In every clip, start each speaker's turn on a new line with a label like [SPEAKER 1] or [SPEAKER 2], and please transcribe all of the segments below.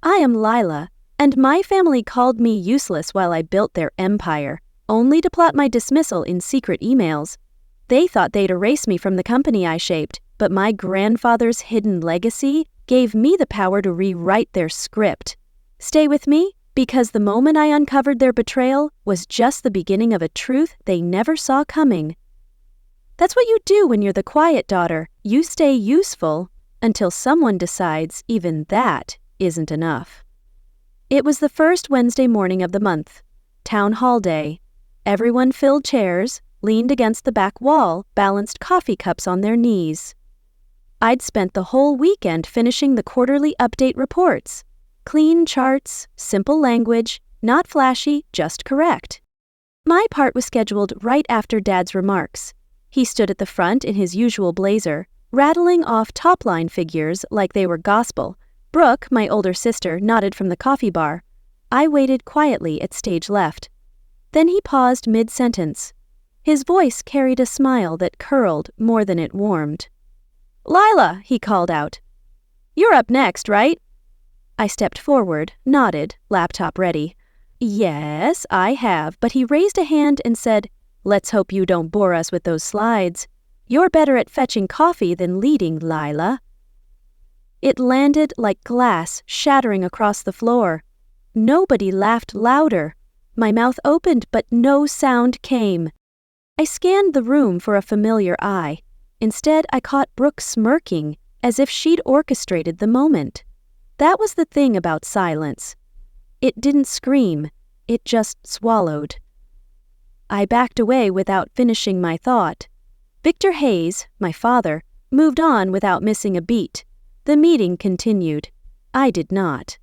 [SPEAKER 1] I am Lila, and my family called me useless while I built their empire, only to plot my dismissal in secret emails. They thought they'd erase me from the company I shaped, but my grandfather's hidden legacy gave me the power to rewrite their script. Stay with me, because the moment I uncovered their betrayal was just the beginning of a truth they never saw coming. That's what you do when you're the quiet daughter. You stay useful until someone decides even that isn't enough. It was the first Wednesday morning of the month, town hall day. Everyone filled chairs, leaned against the back wall, balanced coffee cups on their knees. I'd spent the whole weekend finishing the quarterly update reports. Clean charts, simple language, not flashy, just correct. My part was scheduled right after Dad's remarks. He stood at the front in his usual blazer, rattling off top-line figures like they were gospel. Brooke, my older sister, nodded from the coffee bar. I waited quietly at stage left. Then he paused mid-sentence. His voice carried a smile that curled more than it warmed. "Lila," he called out. "You're up next, right?" I stepped forward, nodded, laptop ready. "Yes, I have," but he raised a hand and said, "Let's hope you don't bore us with those slides. You're better at fetching coffee than leading, Lila." It landed like glass shattering across the floor. Nobody laughed louder. My mouth opened, but no sound came. I scanned the room for a familiar eye. Instead, I caught Brooke smirking, as if she'd orchestrated the moment. That was the thing about silence. It didn't scream, it just swallowed. I backed away without finishing my thought. Victor Hayes, my father, moved on without missing a beat. The meeting continued. I did not.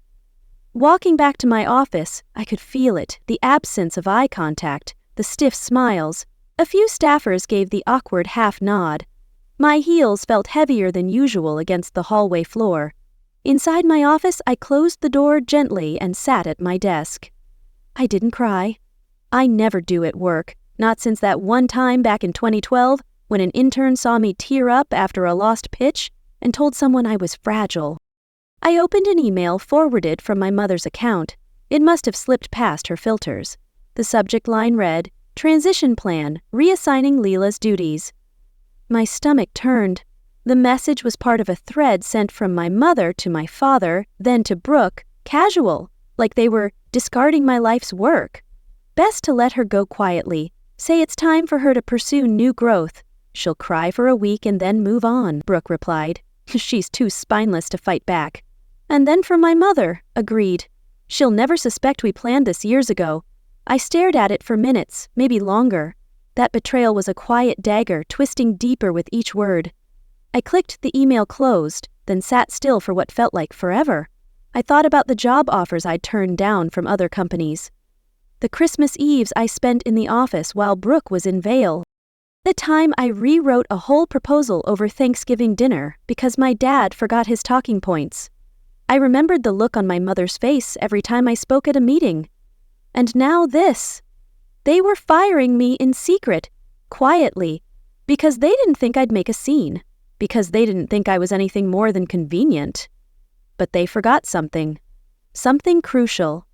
[SPEAKER 1] Walking back to my office, I could feel it, the absence of eye contact, the stiff smiles. A few staffers gave the awkward half nod. My heels felt heavier than usual against the hallway floor. Inside my office, I closed the door gently and sat at my desk. I didn't cry. I never do at work, not since that one time back in 2012 when an intern saw me tear up after a lost pitch and told someone I was fragile. I opened an email forwarded from my mother's account. It must have slipped past her filters. The subject line read, "Transition Plan, Reassigning Lila's Duties." My stomach turned. The message was part of a thread sent from my mother to my father, then to Brooke, casual, like they were discarding my life's work. Best to let her go quietly, say it's time for her to pursue new growth. She'll cry for a week and then move on, Brooke replied. She's too spineless to fight back. And then from my mother, agreed. She'll never suspect we planned this years ago. I stared at it for minutes, maybe longer. That betrayal was a quiet dagger, twisting deeper with each word. I clicked the email closed, then sat still for what felt like forever. I thought about the job offers I'd turned down from other companies. The Christmas Eves I spent in the office while Brooke was in Vail. The time I rewrote a whole proposal over Thanksgiving dinner because my dad forgot his talking points. I remembered the look on my mother's face every time I spoke at a meeting. And now this. They were firing me in secret, quietly, because they didn't think I'd make a scene. Because they didn't think I was anything more than convenient. But they forgot something. Something crucial.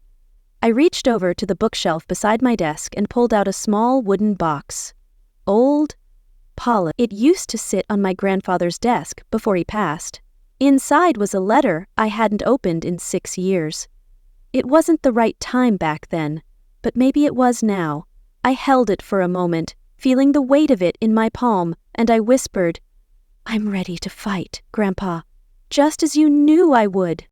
[SPEAKER 1] I reached over to the bookshelf beside my desk and pulled out a small wooden box. Old, polished. It used to sit on my grandfather's desk before he passed. Inside was a letter I hadn't opened in 6 years. It wasn't the right time back then, but maybe it was now. I held it for a moment, feeling the weight of it in my palm, and I whispered, "I'm ready to fight, Grandpa, just as you knew I would."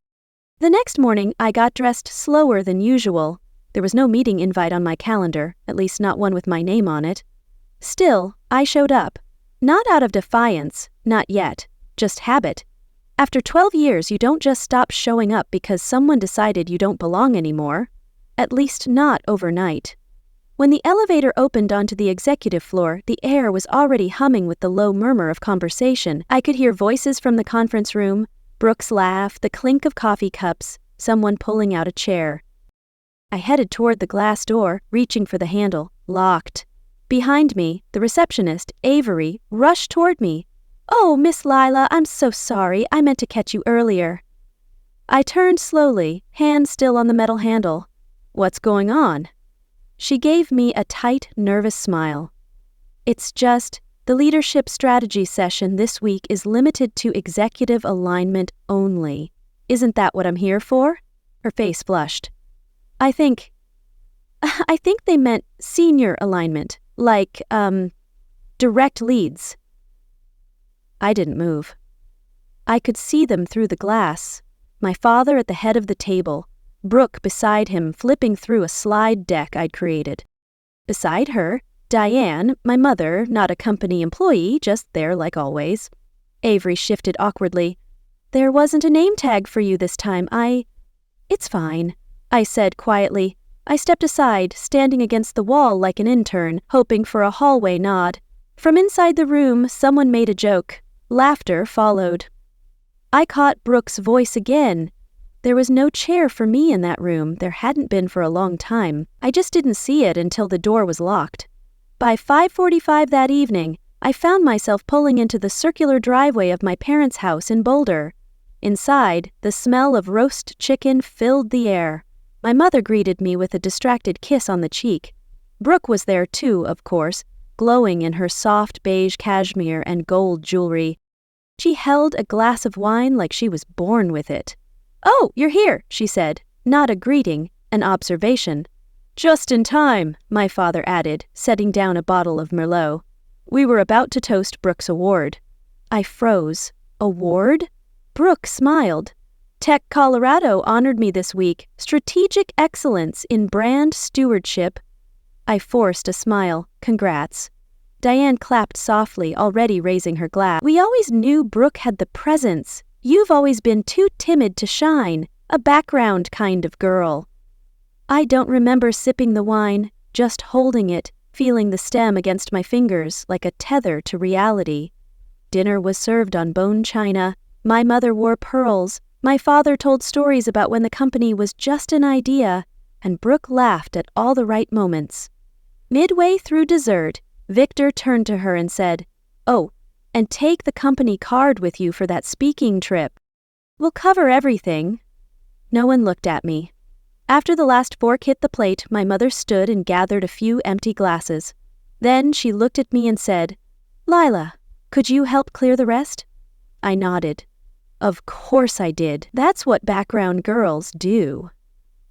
[SPEAKER 1] The next morning, I got dressed slower than usual. There was no meeting invite on my calendar, at least not one with my name on it. Still, I showed up. Not out of defiance, not yet, just habit. After 12 years, you don't just stop showing up because someone decided you don't belong anymore. At least not overnight. When the elevator opened onto the executive floor, the air was already humming with the low murmur of conversation. I could hear voices from the conference room, Brooke's laugh, the clink of coffee cups, someone pulling out a chair. I headed toward the glass door, reaching for the handle, locked. Behind me, the receptionist, Avery, rushed toward me. "Oh, Miss Lila, I'm so sorry. I meant to catch you earlier." I turned slowly, hand still on the metal handle. "What's going on?" She gave me a tight, nervous smile. "It's just, the leadership strategy session this week is limited to executive alignment only. Isn't that what I'm here for?" Her face flushed. I think they meant senior alignment, like, direct leads." I didn't move. I could see them through the glass. My father at the head of the table, Brooke beside him flipping through a slide deck I'd created. Beside her, Diane, my mother, not a company employee, just there like always. Avery shifted awkwardly. "There wasn't a name tag for you this time. It's fine," I said quietly. I stepped aside, standing against the wall like an intern, hoping for a hallway nod. From inside the room, someone made a joke. Laughter followed. I caught Brooke's voice again. There was no chair for me in that room. There hadn't been for a long time. I just didn't see it until the door was locked. By 5:45 that evening, I found myself pulling into the circular driveway of my parents' house in Boulder. Inside, the smell of roast chicken filled the air. My mother greeted me with a distracted kiss on the cheek. Brooke was there too, of course, glowing in her soft beige cashmere and gold jewelry. She held a glass of wine like she was born with it. "Oh, you're here," she said, not a greeting, an observation. "Just in time," my father added, setting down a bottle of Merlot. We were about to toast Brooke's award. I froze. Award? Brooke smiled. "Tech Colorado honored me this week. Strategic excellence in brand stewardship." I forced a smile. "Congrats." Diane clapped softly, already raising her glass. "We always knew Brooke had the presence. You've always been too timid to shine, a background kind of girl." I don't remember sipping the wine, just holding it, feeling the stem against my fingers like a tether to reality. Dinner was served on bone china. My mother wore pearls. My father told stories about when the company was just an idea, and Brooke laughed at all the right moments. Midway through dessert, Victor turned to her and said, "Oh, and take the company card with you for that speaking trip. We'll cover everything." No one looked at me. After the last fork hit the plate, my mother stood and gathered a few empty glasses. Then she looked at me and said, "Lila, could you help clear the rest?" I nodded. Of course I did. That's what background girls do.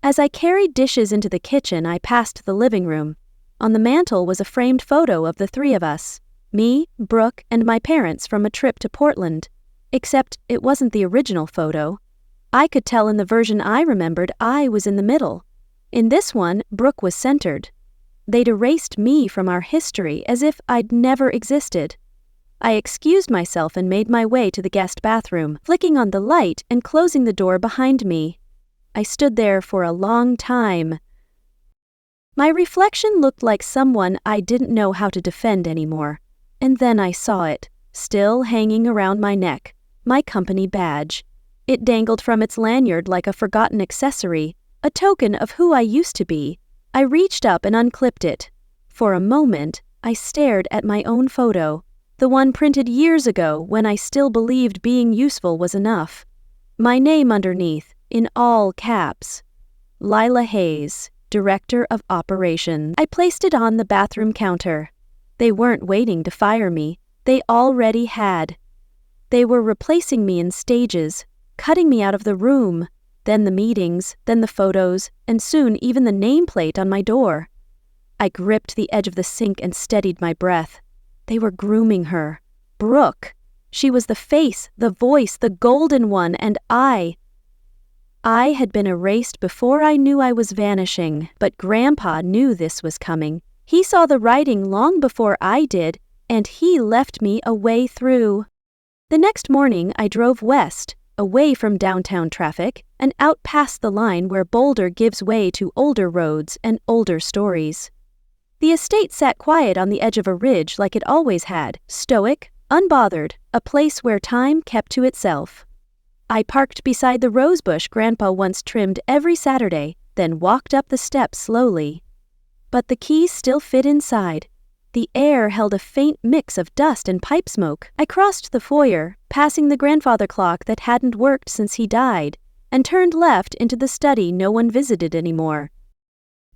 [SPEAKER 1] As I carried dishes into the kitchen, I passed the living room. On the mantel was a framed photo of the three of us, me, Brooke, and my parents from a trip to Portland. Except it wasn't the original photo. I could tell in the version I remembered I was in the middle. In this one, Brooke was centered. They'd erased me from our history as if I'd never existed. I excused myself and made my way to the guest bathroom, flicking on the light and closing the door behind me. I stood there for a long time. My reflection looked like someone I didn't know how to defend anymore. And then I saw it, still hanging around my neck, my company badge. It dangled from its lanyard like a forgotten accessory, a token of who I used to be. I reached up and unclipped it. For a moment, I stared at my own photo, the one printed years ago when I still believed being useful was enough. My name underneath, in all caps. Lila Hayes, Director of Operations. I placed it on the bathroom counter. They weren't waiting to fire me. They already had. They were replacing me in stages, cutting me out of the room, then the meetings, then the photos, and soon even the nameplate on my door. I gripped the edge of the sink and steadied my breath. They were grooming her. Brooke. She was the face, the voice, the golden one, and I had been erased before I knew I was vanishing, but Grandpa knew this was coming. He saw the writing long before I did, and he left me a way through. The next morning, I drove west, away from downtown traffic, and out past the line where Boulder gives way to older roads and older stories. The estate sat quiet on the edge of a ridge like it always had, stoic, unbothered, a place where time kept to itself. I parked beside the rosebush Grandpa once trimmed every Saturday, then walked up the steps slowly. But the keys still fit inside. The air held a faint mix of dust and pipe smoke. I crossed the foyer, passing the grandfather clock that hadn't worked since he died. and turned left into the study no one visited anymore.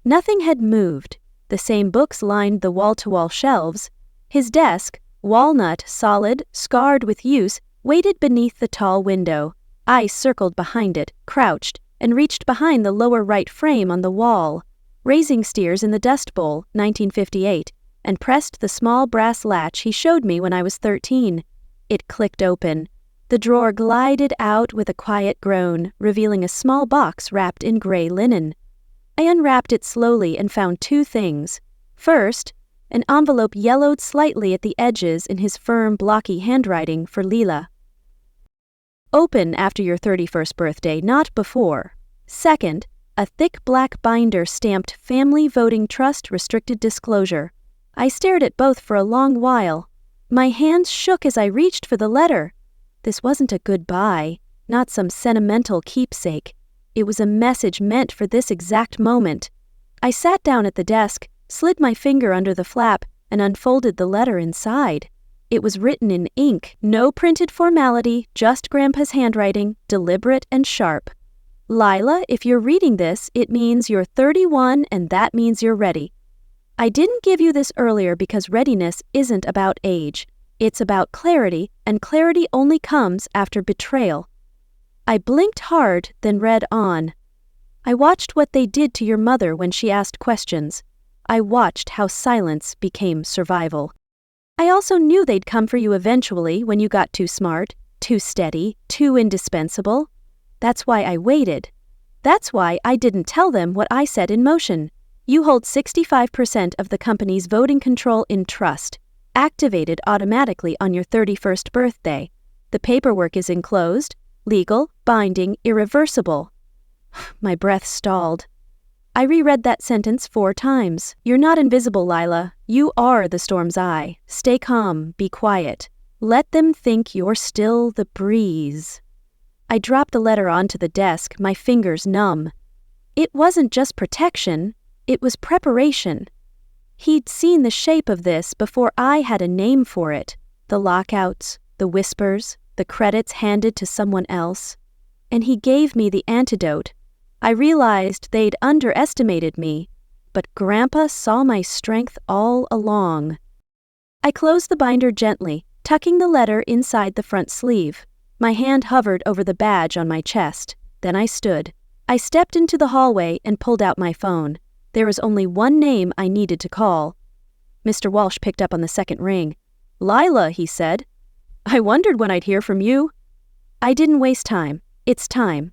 [SPEAKER 1] Nothing had moved. The same books lined the wall-to-wall shelves. His desk, walnut, solid, scarred with use, waited beneath the tall window. I circled behind it, crouched, and reached behind the lower right frame on the wall. Raising Steers in the Dust Bowl, 1958, and pressed the small brass latch he showed me when I was 13. It clicked open. The drawer glided out with a quiet groan, revealing a small box wrapped in gray linen. I unwrapped it slowly and found two things. First, an envelope yellowed slightly at the edges in his firm, blocky handwriting for Lila. Open after your 31st birthday, not before. Second, a thick black binder stamped Family Voting Trust Restricted Disclosure. I stared at both for a long while. My hands shook as I reached for the letter. This wasn't a goodbye, not some sentimental keepsake. It was a message meant for this exact moment. I sat down at the desk, slid my finger under the flap, and unfolded the letter inside. It was written in ink, no printed formality, just Grandpa's handwriting, deliberate and sharp. Lila, if you're reading this, it means you're 31 and that means you're ready. I didn't give you this earlier because readiness isn't about age. It's about clarity, and clarity only comes after betrayal. I blinked hard, then read on. I watched what they did to your mother when she asked questions. I watched how silence became survival. I also knew they'd come for you eventually when you got too smart, too steady, too indispensable. That's why I waited. That's why I didn't tell them what I set in motion. You hold 65% of the company's voting control in trust, activated automatically on your 31st birthday. The paperwork is enclosed, legal, binding, irreversible. My breath stalled. I reread that sentence 4 times. You're not invisible, Lila. You are the storm's eye. Stay calm, be quiet. Let them think you're still the breeze. I dropped the letter onto the desk, my fingers numb. It wasn't just protection, it was preparation. He'd seen the shape of this before I had a name for it. The lockouts, the whispers, the credits handed to someone else. And he gave me the antidote. I realized they'd underestimated me, but Grandpa saw my strength all along. I closed the binder gently, tucking the letter inside the front sleeve. My hand hovered over the badge on my chest. Then I stood. I stepped into the hallway and pulled out my phone. There was only one name I needed to call. Mr. Walsh picked up on the second ring. Lila, he said. I wondered when I'd hear from you. I didn't waste time. It's time.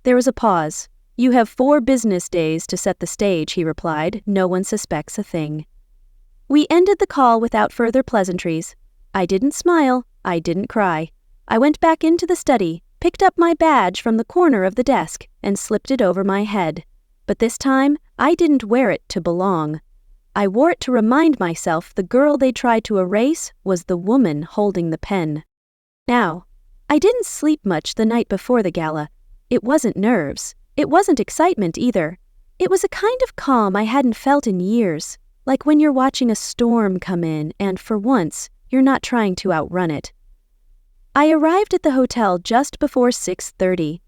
[SPEAKER 1] There was a pause. You have 4 business days to set the stage, he replied. No one suspects a thing. We ended the call without further pleasantries. I didn't smile. I didn't cry. I went back into the study, picked up my badge from the corner of the desk, and slipped it over my head. But this time, I didn't wear it to belong. I wore it to remind myself the girl they tried to erase was the woman holding the pen. Now, I didn't sleep much the night before the gala. It wasn't nerves. It wasn't excitement either. It was a kind of calm I hadn't felt in years, like when you're watching a storm come in and, for once, you're not trying to outrun it. I arrived at the hotel just before 6:30.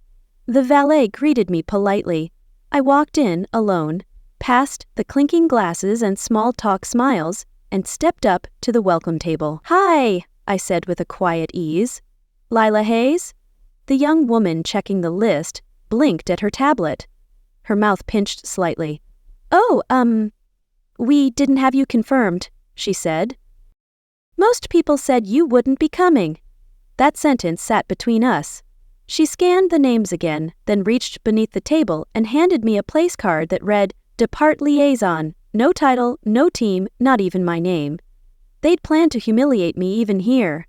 [SPEAKER 1] The valet greeted me politely. I walked in, alone, past the clinking glasses and small-talk smiles, and stepped up to the welcome table. Hi, I said with a quiet ease. Lila Hayes? The young woman checking the list blinked at her tablet. Her mouth pinched slightly. Oh, we didn't have you confirmed, she said. Most people said you wouldn't be coming. That sentence sat between us. She scanned the names again, then reached beneath the table and handed me a place card that read, Depart Liaison, no title, no team, not even my name. They'd planned to humiliate me even here.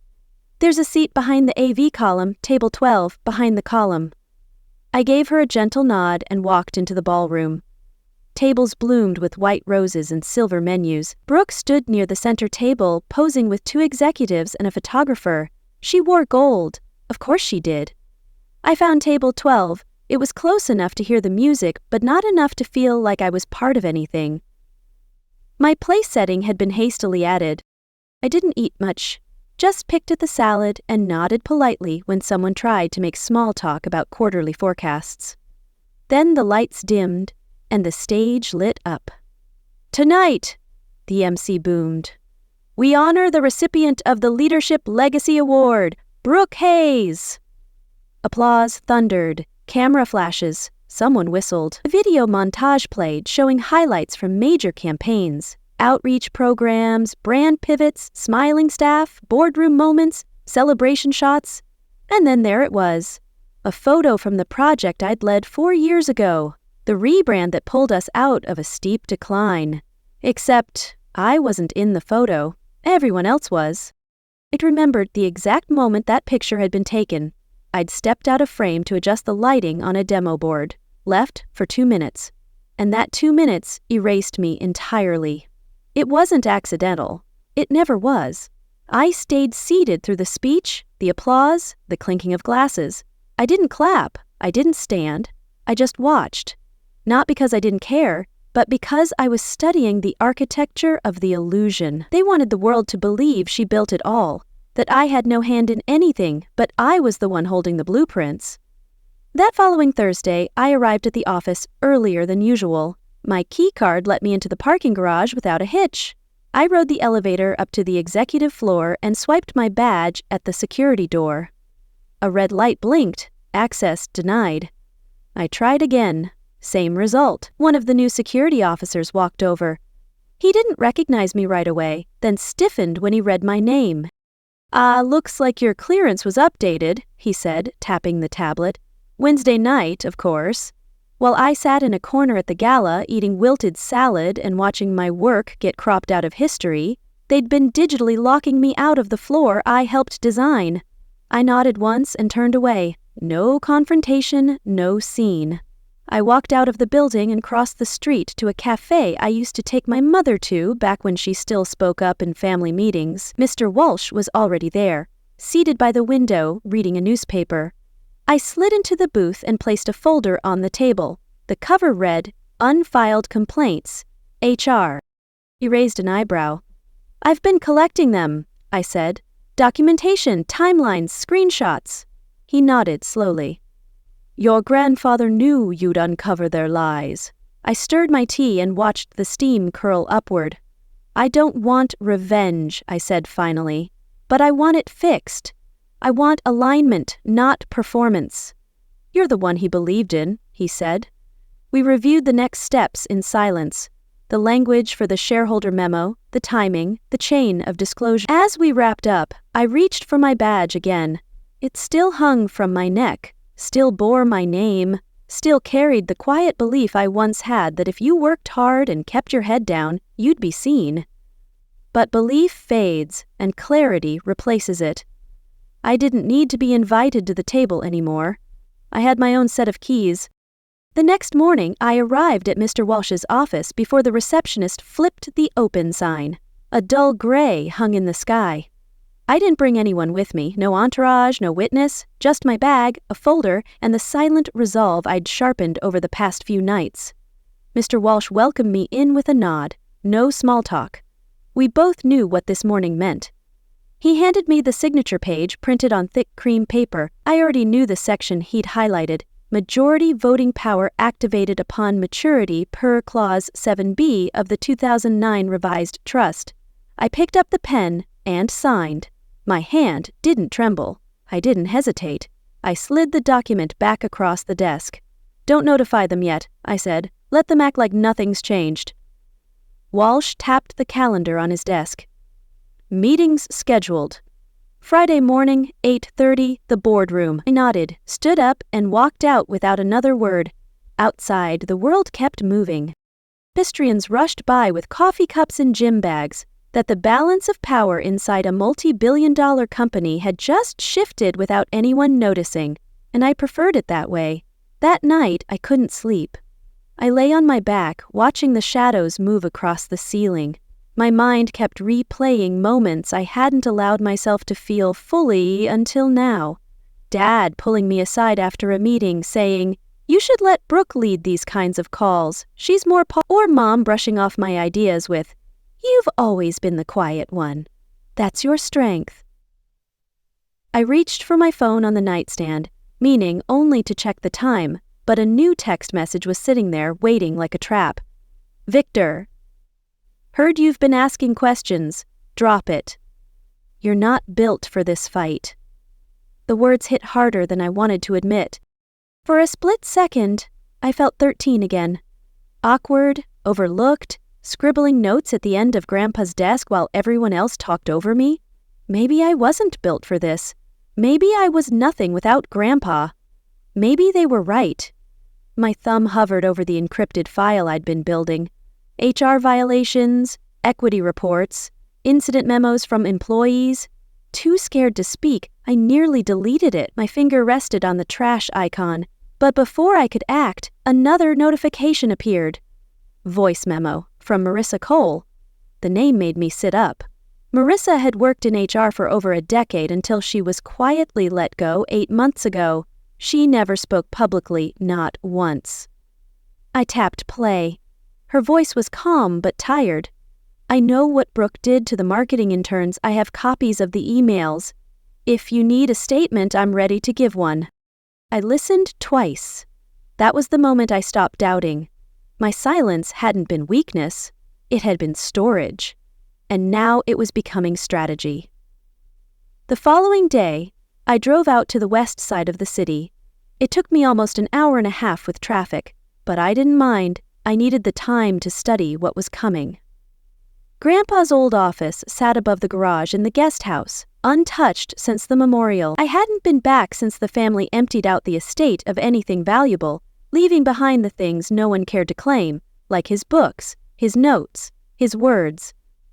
[SPEAKER 1] There's a seat behind the AV column, table 12, behind the column. I gave her a gentle nod and walked into the ballroom. Tables bloomed with white roses and silver menus. Brooke stood near the center table, posing with 2 executives and a photographer. She wore gold. Of course she did. I found table 12. It was close enough to hear the music, but not enough to feel like I was part of anything. My place setting had been hastily added. I didn't eat much. just picked at the salad and nodded politely when someone tried to make small talk about quarterly forecasts. Then the lights dimmed and the stage lit up. "Tonight," the MC boomed, "we honor the recipient of the Leadership Legacy Award, Brooke Hayes." Applause thundered, camera flashes, someone whistled. A video montage played showing highlights from major campaigns, outreach programs, brand pivots, smiling staff, boardroom moments, celebration shots. And then there it was, a photo from the project I'd led 4 years ago, the rebrand that pulled us out of a steep decline. Except I wasn't in the photo. Everyone else was. It remembered the exact moment that picture had been taken. I'd stepped out of frame to adjust the lighting on a demo board, left for 2 minutes. And that 2 minutes erased me entirely. It wasn't accidental. It never was. I stayed seated through the speech, the applause, the clinking of glasses. I didn't clap. I didn't stand. I just watched. Not because I didn't care, but because I was studying the architecture of the illusion. They wanted the world to believe she built it all, that I had no hand in anything, but I was the one holding the blueprints. That following Thursday, I arrived at the office earlier than usual. My key card let me into the parking garage without a hitch. I rode the elevator up to the executive floor and swiped my badge at the security door. A red light blinked. Access denied. I tried again. Same result. One of the new security officers walked over. He didn't recognize me right away, then stiffened when he read my name. Looks like your clearance was updated," he said, tapping the tablet. "Wednesday night, of course." While I sat in a corner at the gala eating wilted salad and watching my work get cropped out of history, they'd been digitally locking me out of the floor I helped design. I nodded once and turned away. No confrontation, no scene. I walked out of the building and crossed the street to a cafe I used to take my mother to back when she still spoke up in family meetings. Mr. Walsh was already there, seated by the window, reading a newspaper. I slid into the booth and placed a folder on the table. The cover read, "Unfiled Complaints, HR." He raised an eyebrow. "I've been collecting them," I said. "Documentation, timelines, screenshots." He nodded slowly. "Your grandfather knew you'd uncover their lies." I stirred my tea and watched the steam curl upward. "I don't want revenge," I said finally, "but I want it fixed. I want alignment, not performance." "You're the one he believed in," he said. We reviewed the next steps in silence. The language for the shareholder memo, the timing, the chain of disclosure. As we wrapped up, I reached for my badge again. It still hung from my neck, still bore my name, still carried the quiet belief I once had that if you worked hard and kept your head down, you'd be seen. But belief fades, and clarity replaces it. I didn't need to be invited to the table anymore. I had my own set of keys. The next morning, I arrived at Mr. Walsh's office before the receptionist flipped the open sign. A dull gray hung in the sky. I didn't bring anyone with me, no entourage, no witness, just my bag, a folder, and the silent resolve I'd sharpened over the past few nights. Mr. Walsh welcomed me in with a nod, no small talk. We both knew what this morning meant. He handed me the signature page printed on thick cream paper. I already knew the section he'd highlighted, majority voting power activated upon maturity per Clause 7B of the 2009 Revised Trust. I picked up the pen and signed. My hand didn't tremble. I didn't hesitate. I slid the document back across the desk. "Don't notify them yet," I said. "Let them act like nothing's changed." Walsh tapped the calendar on his desk. "Meetings scheduled. Friday morning, 8:30, the boardroom." I nodded, stood up, and walked out without another word. Outside, the world kept moving. Pedestrians rushed by with coffee cups and gym bags. That the balance of power inside a multi-billion-dollar company had just shifted without anyone noticing, and I preferred it that way. That night, I couldn't sleep. I lay on my back, watching the shadows move across the ceiling. My mind kept replaying moments I hadn't allowed myself to feel fully until now. Dad pulling me aside after a meeting, saying, "You should let Brooke lead these kinds of calls. She's more or Mom brushing off my ideas with, "You've always been the quiet one. That's your strength." I reached for my phone on the nightstand, meaning only to check the time, but a new text message was sitting there waiting like a trap. Victor. Heard you've been asking questions. Drop it. You're not built for this fight. The words hit harder than I wanted to admit. For a split second, I felt 13 again. Awkward, overlooked, scribbling notes at the end of Grandpa's desk while everyone else talked over me. Maybe I wasn't built for this. Maybe I was nothing without Grandpa. Maybe they were right. My thumb hovered over the encrypted file I'd been building. HR violations, equity reports, incident memos from employees. Too scared to speak, I nearly deleted it. My finger rested on the trash icon. But before I could act, another notification appeared. Voice memo from Marissa Cole. The name made me sit up. Marissa had worked in HR for over a decade until she was quietly let go 8 months ago. She never spoke publicly, not once. I tapped play. Her voice was calm but tired. I know what Brooke did to the marketing interns. I have copies of the emails. If you need a statement, I'm ready to give one. I listened twice. That was the moment I stopped doubting. My silence hadn't been weakness. It had been storage. And now it was becoming strategy. The following day, I drove out to the west side of the city. It took me almost an hour and a half with traffic, but I didn't mind. I needed the time to study what was coming. Grandpa's old office sat above the garage in the guest house, untouched since the memorial. I hadn't been back since the family emptied out the estate of anything valuable, leaving behind the things no one cared to claim, like his books, his notes, his words.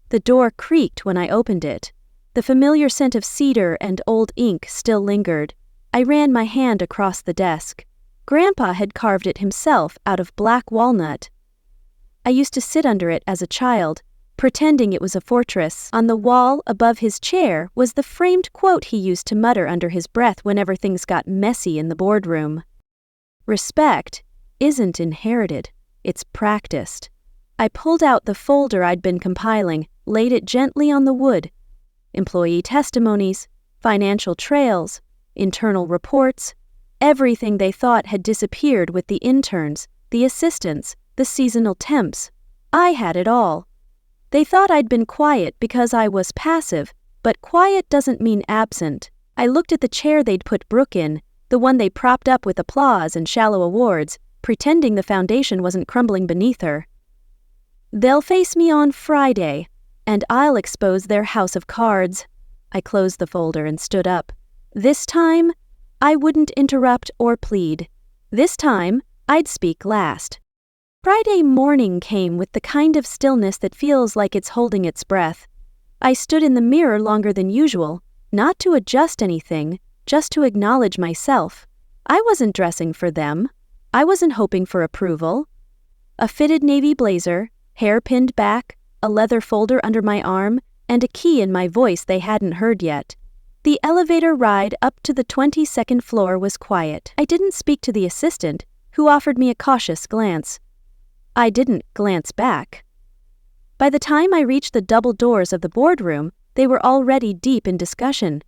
[SPEAKER 1] The door creaked when I opened it. The familiar scent of cedar and old ink still lingered. I ran my hand across the desk. Grandpa had carved it himself out of black walnut. I used to sit under it as a child, pretending it was a fortress. On the wall above his chair was the framed quote he used to mutter under his breath whenever things got messy in the boardroom. Respect isn't inherited, it's practiced. I pulled out the folder I'd been compiling, laid it gently on the wood. Employee testimonies, financial trails, internal reports, everything they thought had disappeared with the interns, the assistants, the seasonal temps. I had it all. They thought I'd been quiet because I was passive, but quiet doesn't mean absent. I looked at the chair they'd put Brooke in, the one they propped up with applause and shallow awards, pretending the foundation wasn't crumbling beneath her. They'll face me on Friday, and I'll expose their house of cards. I closed the folder and stood up. This time, I wouldn't interrupt or plead. This time, I'd speak last. Friday morning came with the kind of stillness that feels like it's holding its breath. I stood in the mirror longer than usual, not to adjust anything, just to acknowledge myself. I wasn't dressing for them. I wasn't hoping for approval. A fitted navy blazer, hair pinned back, a leather folder under my arm, and a key in my voice they hadn't heard yet. The elevator ride up to the 22nd floor was quiet. I didn't speak to the assistant, who offered me a cautious glance. I didn't glance back. By the time I reached the double doors of the boardroom, they were already deep in discussion.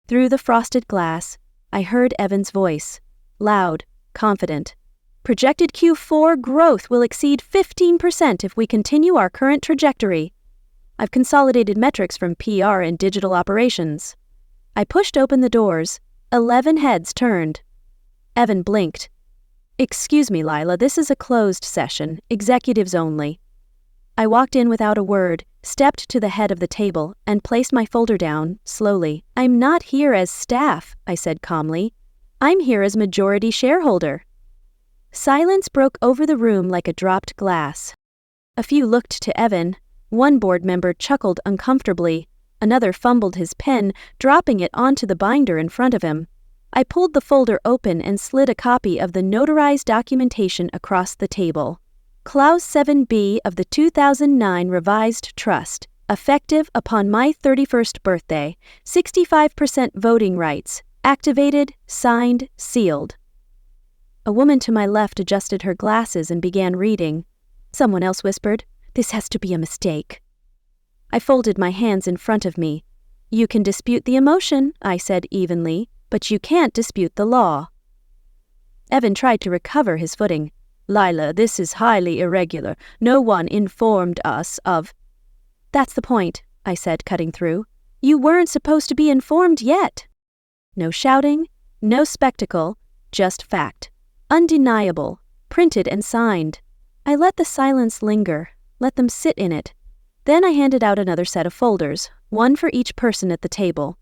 [SPEAKER 1] Through the frosted glass, I heard Evan's voice, loud, confident. Projected Q4 growth will exceed 15% if we continue our current trajectory. I've consolidated metrics from PR and digital operations. I pushed open the doors. 11 heads turned. Evan blinked. Excuse me, Lila, this is a closed session, executives only. I walked in without a word, stepped to the head of the table, and placed my folder down, slowly. I'm not here as staff, I said calmly. I'm here as majority shareholder. Silence broke over the room like a dropped glass. A few looked to Evan. One board member chuckled uncomfortably. Another fumbled his pen, dropping it onto the binder in front of him. I pulled the folder open and slid a copy of the notarized documentation across the table. Clause 7B of the 2009 Revised Trust, effective upon my 31st birthday, 65% voting rights, activated, signed, sealed. A woman to my left adjusted her glasses and began reading. Someone else whispered, "This has to be a mistake." I folded my hands in front of me. You can dispute the emotion, I said evenly, but you can't dispute the law. Evan tried to recover his footing. Lila, this is highly irregular. No one informed us of... That's the point, I said, cutting through. You weren't supposed to be informed yet. No shouting, no spectacle, just fact. Undeniable, printed and signed. I let the silence linger, let them sit in it. Then I handed out another set of folders, one for each person at the table.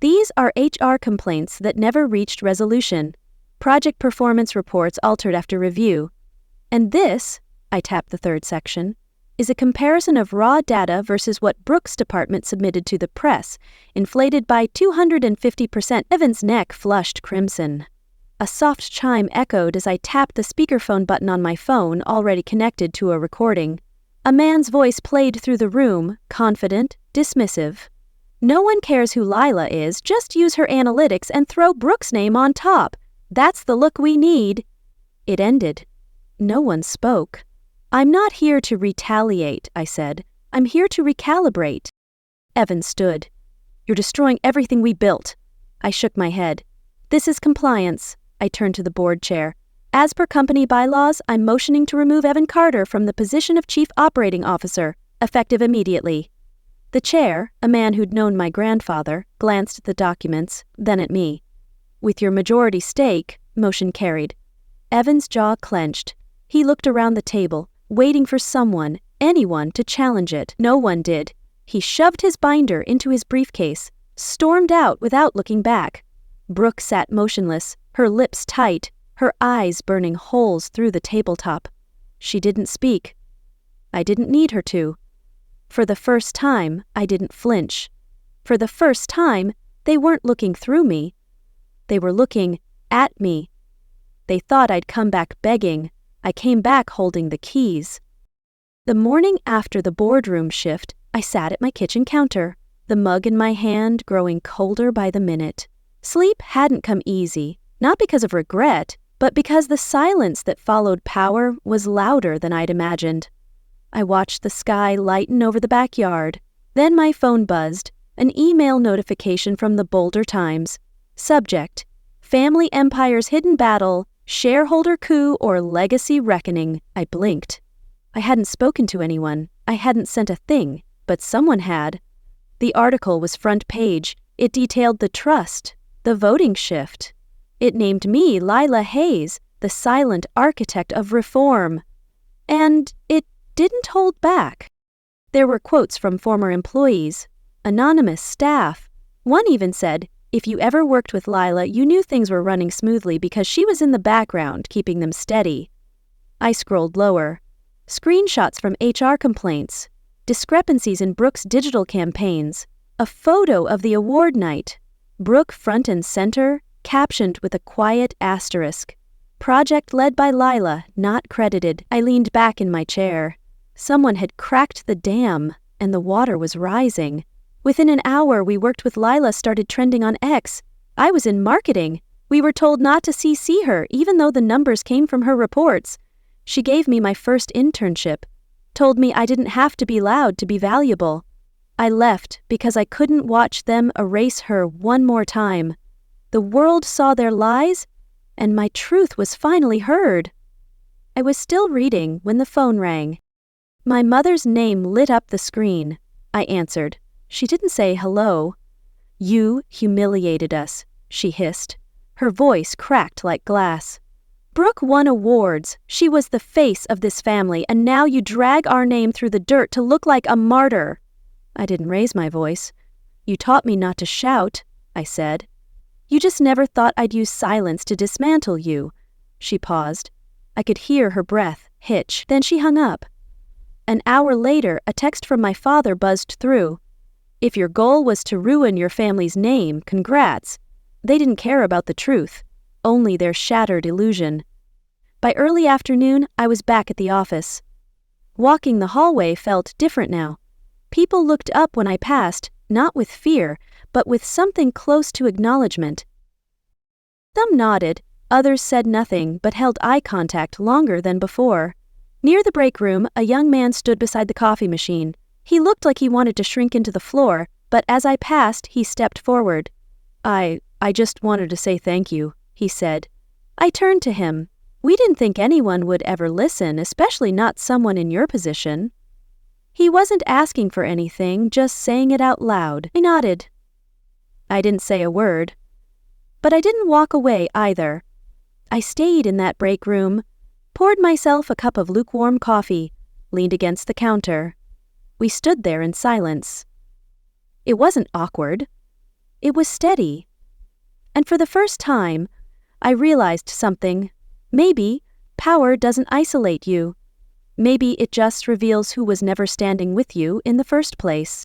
[SPEAKER 1] These are HR complaints that never reached resolution. Project performance reports altered after review. And this, I tapped the third section, is a comparison of raw data versus what Brooks' department submitted to the press, inflated by 250%. Evan's neck flushed crimson. A soft chime echoed as I tapped the speakerphone button on my phone, already connected to a recording. A man's voice played through the room, confident, dismissive. No one cares who Lila is, just use her analytics and throw Brooks' name on top. That's the look we need. It ended. No one spoke. I'm not here to retaliate, I said. I'm here to recalibrate. Evan stood. You're destroying everything we built. I shook my head. This is compliance. I turned to the board chair. As per company bylaws, I'm motioning to remove Evan Carter from the position of Chief Operating Officer, effective immediately. The chair, a man who'd known my grandfather, glanced at the documents, then at me. With your majority stake, motion carried. Evan's jaw clenched. He looked around the table, waiting for someone, anyone, to challenge it. No one did. He shoved his binder into his briefcase, stormed out without looking back. Brooke sat motionless, her lips tight, her eyes burning holes through the tabletop. She didn't speak. I didn't need her to. For the first time, I didn't flinch. For the first time, they weren't looking through me. They were looking at me. They thought I'd come back begging. I came back holding the keys. The morning after the boardroom shift, I sat at my kitchen counter, the mug in my hand growing colder by the minute. Sleep hadn't come easy, not because of regret, but because the silence that followed power was louder than I'd imagined. I watched the sky lighten over the backyard. Then my phone buzzed, an email notification from the Boulder Times. Subject: Family Empire's Hidden Battle, Shareholder Coup or Legacy Reckoning. I blinked. I hadn't spoken to anyone. I hadn't sent a thing, but someone had. The article was front page. It detailed the trust, the voting shift. It named me Lila Hayes, the silent architect of reform. And it didn't hold back. There were quotes from former employees, anonymous staff. One even said, if you ever worked with Lila, you knew things were running smoothly because she was in the background keeping them steady. I scrolled lower. Screenshots from HR complaints, discrepancies in Brooke's digital campaigns, a photo of the award night, Brooke front and center, captioned with a quiet asterisk. Project led by Lila, not credited. I leaned back in my chair. Someone had cracked the dam, and the water was rising. Within an hour, We Worked with Lila started trending on X. I was in marketing. We were told not to CC her, even though the numbers came from her reports. She gave me my first internship, told me I didn't have to be loud to be valuable. I left because I couldn't watch them erase her one more time. The world saw their lies, and my truth was finally heard. I was still reading when the phone rang. My mother's name lit up the screen. I answered. She didn't say hello. You humiliated us, she hissed. Her voice cracked like glass. Brooke won awards. She was the face of this family, and now you drag our name through the dirt to look like a martyr. I didn't raise my voice. You taught me not to shout, I said. You just never thought I'd use silence to dismantle you. She paused. I could hear her breath hitch. Then she hung up. An hour later, a text from my father buzzed through. If your goal was to ruin your family's name, congrats. They didn't care about the truth, only their shattered illusion. By early afternoon, I was back at the office. Walking the hallway felt different now. People looked up when I passed, not with fear, but with something close to acknowledgement. Some nodded, others said nothing but held eye contact longer than before. Near the break room, a young man stood beside the coffee machine. He looked like he wanted to shrink into the floor, but as I passed, he stepped forward. I just wanted to say thank you," he said. I turned to him. We didn't think anyone would ever listen, especially not someone in your position. He wasn't asking for anything, just saying it out loud. I nodded. I didn't say a word. But I didn't walk away either. I stayed in that break room, poured myself a cup of lukewarm coffee, leaned against the counter. We stood there in silence. It wasn't awkward. It was steady. And for the first time, I realized something. Maybe power doesn't isolate you. Maybe it just reveals who was never standing with you in the first place.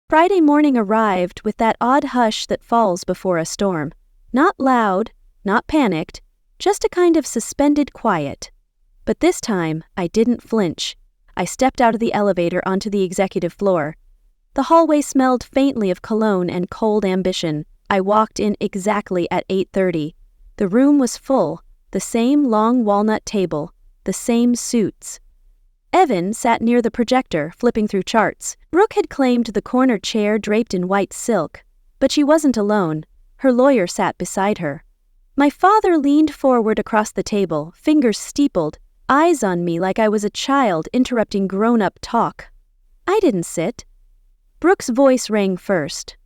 [SPEAKER 1] Friday morning arrived with that odd hush that falls before a storm. Not loud, not panicked, just a kind of suspended quiet. But this time, I didn't flinch. I stepped out of the elevator onto the executive floor. The hallway smelled faintly of cologne and cold ambition. I walked in exactly at 8:30. The room was full, the same long walnut table, the same suits. Evan sat near the projector, flipping through charts. Brooke had claimed the corner chair draped in white silk, but she wasn't alone. Her lawyer sat beside her. My father leaned forward across the table, fingers steepled, eyes on me like I was a child interrupting grown-up talk. I didn't sit. Brooke's voice rang first.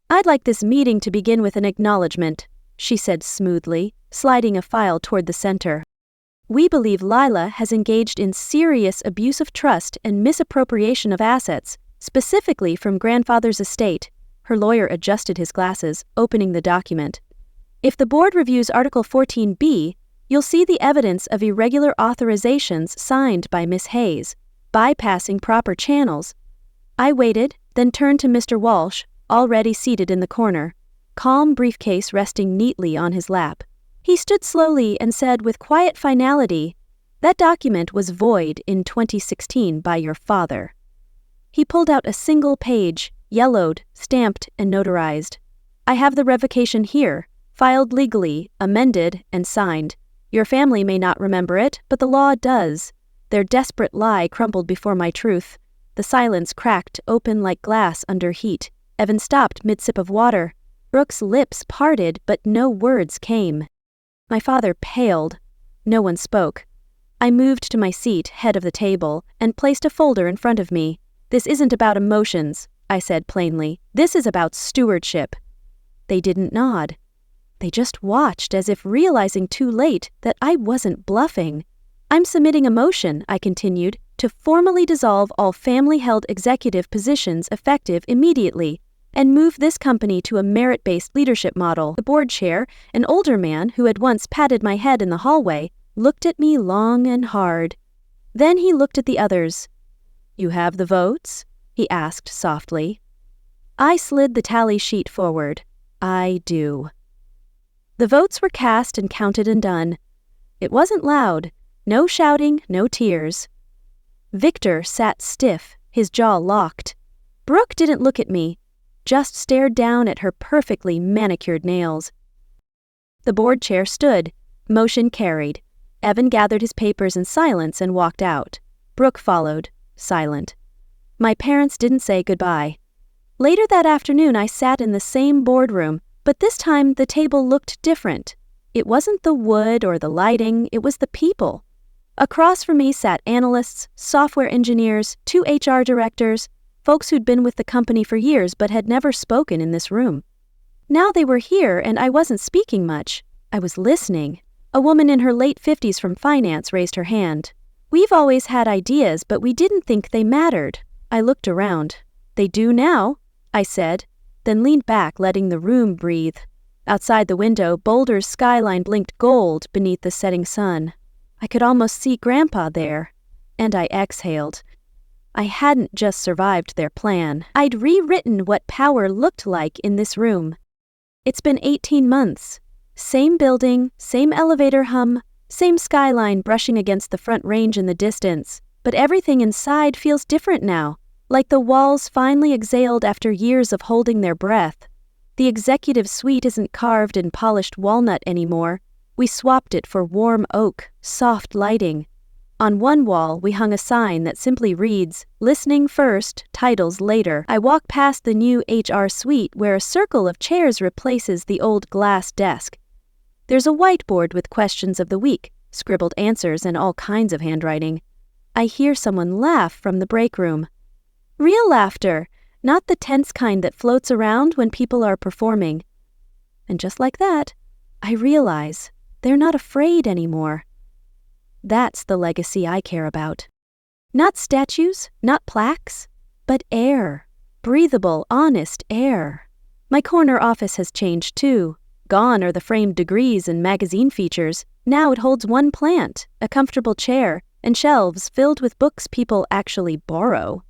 [SPEAKER 1] "I'd like this meeting to begin with an acknowledgement," she said smoothly, sliding a file toward the center. "We believe Lila has engaged in serious abuse of trust and misappropriation of assets, specifically from grandfather's estate." Her lawyer adjusted his glasses, opening the document. "If the board reviews Article 14B, you'll see the evidence of irregular authorizations signed by Miss Hayes, bypassing proper channels." I waited, then turned to Mr. Walsh, already seated in the corner, calm briefcase resting neatly on his lap. He stood slowly and said with quiet finality, "That document was void in 2016 by your father." He pulled out a single page, yellowed, stamped, and notarized. "I have the revocation here, filed legally, amended, and signed. Your family may not remember it, but the law does." Their desperate lie crumbled before my truth. The silence cracked open like glass under heat. Evan stopped mid-sip of water. Brooke's lips parted, but no words came. My father paled. No one spoke. I moved to my seat, head of the table, and placed a folder in front of me. "This isn't about emotions," I said plainly. "This is about stewardship." They didn't nod. They just watched as if realizing too late that I wasn't bluffing. "I'm submitting a motion," I continued, "to formally dissolve all family-held executive positions effective immediately and move this company to a merit-based leadership model." The board chair, an older man who had once patted my head in the hallway, looked at me long and hard. Then he looked at the others. "You have the votes?" he asked softly. I slid the tally sheet forward. "I do." The votes were cast and counted and done. It wasn't loud. No shouting, no tears. Victor sat stiff, his jaw locked. Brooke didn't look at me, just stared down at her perfectly manicured nails. The board chair stood. Motion carried. Evan gathered his papers in silence and walked out. Brooke followed, silent. My parents didn't say goodbye. Later that afternoon I sat in the same boardroom, but this time the table looked different. It wasn't the wood or the lighting, it was the people. Across from me sat analysts, software engineers, 2 HR directors, folks who'd been with the company for years but had never spoken in this room. Now they were here and I wasn't speaking much. I was listening. A woman in her late 50s from finance raised her hand. "We've always had ideas, but we didn't think they mattered." I looked around. "They do now," I said, then leaned back, letting the room breathe. Outside the window, Boulder's skyline blinked gold beneath the setting sun. I could almost see Grandpa there, and I exhaled. I hadn't just survived their plan. I'd rewritten what power looked like in this room. It's been 18 months. Same building, same elevator hum, same skyline brushing against the front range in the distance, but everything inside feels different now, like the walls finally exhaled after years of holding their breath. The executive suite isn't carved in polished walnut anymore. We swapped it for warm oak, soft lighting. On one wall, we hung a sign that simply reads, "Listening first, titles later." I walk past the new HR suite where a circle of chairs replaces the old glass desk. There's a whiteboard with questions of the week, scribbled answers, and all kinds of handwriting. I hear someone laugh from the break room. Real laughter, not the tense kind that floats around when people are performing. And just like that, I realize they're not afraid anymore. That's the legacy I care about. Not statues, not plaques, but air. Breathable, honest air. My corner office has changed too. Gone are the framed degrees and magazine features. Now it holds one plant, a comfortable chair, and shelves filled with books people actually borrow.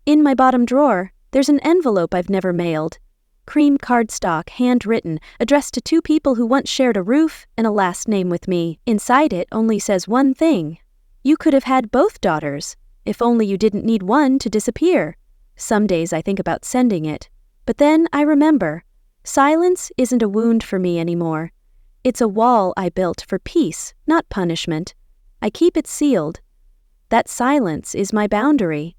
[SPEAKER 1] In my bottom drawer, there's an envelope I've never mailed. Cream cardstock, handwritten, addressed to two people who once shared a roof and a last name with me. Inside it only says one thing. You could have had both daughters, if only you didn't need one to disappear. Some days I think about sending it, but then I remember. Silence isn't a wound for me anymore. It's a wall I built for peace, not punishment. I keep it sealed. That silence is my boundary.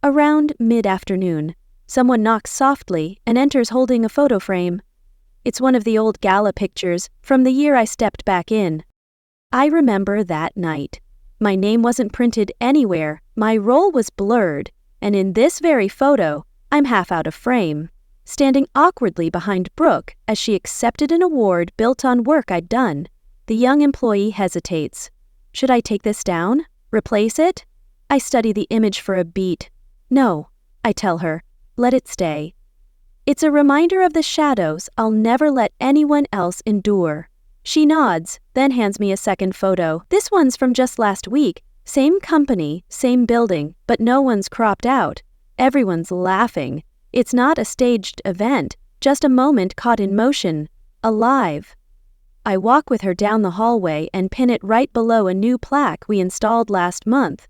[SPEAKER 1] Around mid-afternoon, someone knocks softly and enters holding a photo frame. It's one of the old gala pictures from the year I stepped back in. I remember that night. My name wasn't printed anywhere, my role was blurred, and in this very photo, I'm half out of frame, standing awkwardly behind Brooke as she accepted an award built on work I'd done. The young employee hesitates. Should I take this down? Replace it? I study the image for a beat. No, I tell her. Let it stay. It's a reminder of the shadows I'll never let anyone else endure. She nods, then hands me a second photo. This one's from just last week. Same company, same building, but no one's cropped out. Everyone's laughing. It's not a staged event, just a moment caught in motion, alive. I walk with her down the hallway and pin it right below a new plaque we installed last month.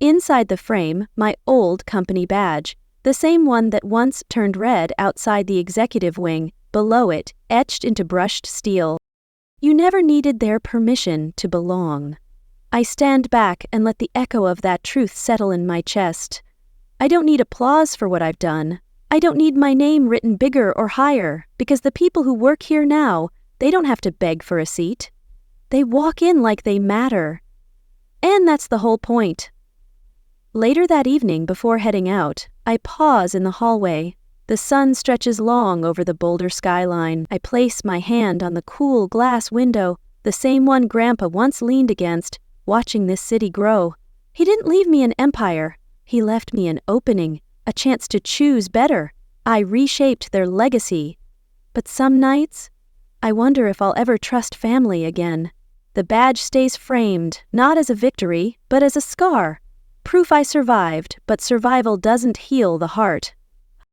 [SPEAKER 1] Inside the frame, my old company badge. The same one that once turned red outside the executive wing, below it, etched into brushed steel. You never needed their permission to belong. I stand back and let the echo of that truth settle in my chest. I don't need applause for what I've done. I don't need my name written bigger or higher, because the people who work here now, they don't have to beg for a seat. They walk in like they matter. And that's the whole point. Later that evening, before heading out, I pause in the hallway. The sun stretches long over the Boulder skyline. I place my hand on the cool glass window, the same one Grandpa once leaned against, watching this city grow. He didn't leave me an empire. He left me an opening, a chance to choose better. I reshaped their legacy. But some nights, I wonder if I'll ever trust family again. The badge stays framed, not as a victory, but as a scar. Proof I survived, but survival doesn't heal the heart.